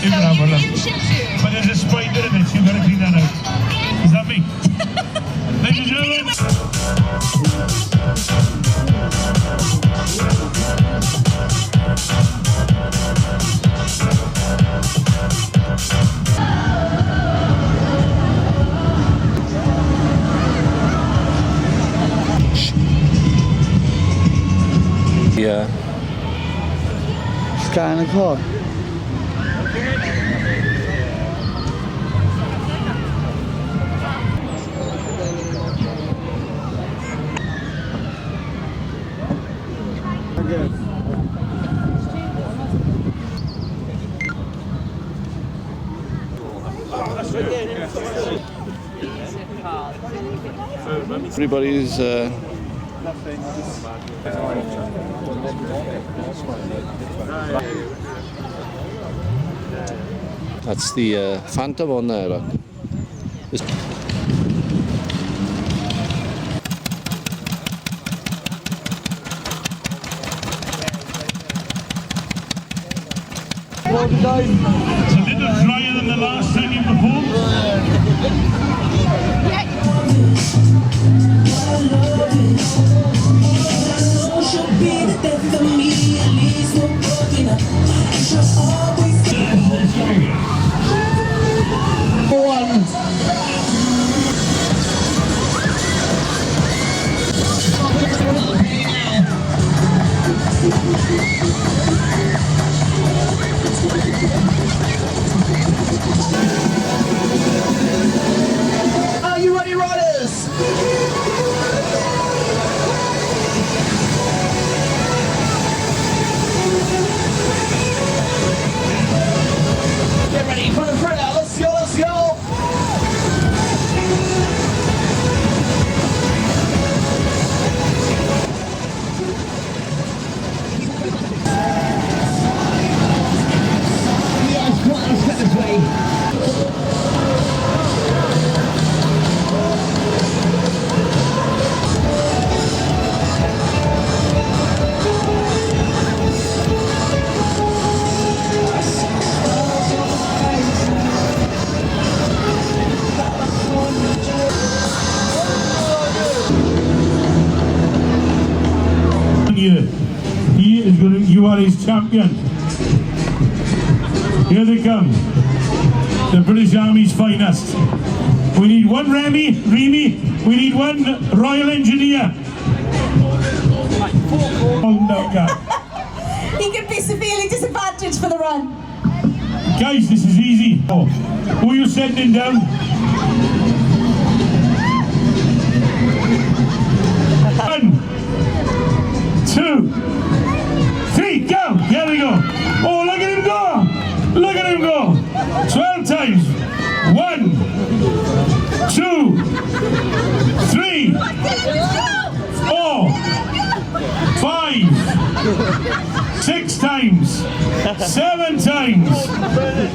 You can have a look. But there's a spider in it, so you've got to clean that out. Is that me? Ladies and gentlemen. Yeah. Sky in the car. Everybody's that's the Phantom one there, look. It's a little drier than the last time you performed. Are you ready, riders? Get ready for the thriller. Let's go, let's go. Yes, what is this way? He is going to, you are his champion. Here they come. The British Army's finest. We need one Remy, we need one Royal Engineer. Oh no, God. He could be severely disadvantaged for the run. Guys, this is easy. Oh, who are you sending down? One, 2, 3, go! Here we go. Oh, look at him go! Look at him go! 12 times. 1, 2, 3, 4, 5, 6 times, 7 times,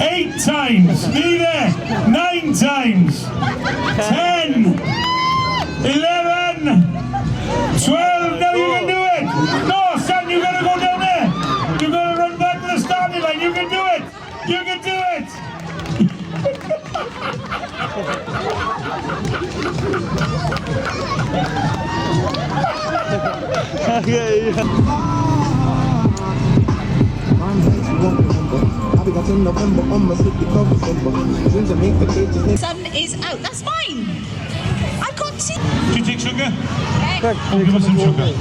8 times, be there, 9 times, 10, 11, 12, no, you can do it! No, son, you gotta go down there! You gotta run back to the starting line, you can do it! You can do it! Sun is out. That's fine. I can't see. Do you take sugar? Okay. Oh, give us some sugar.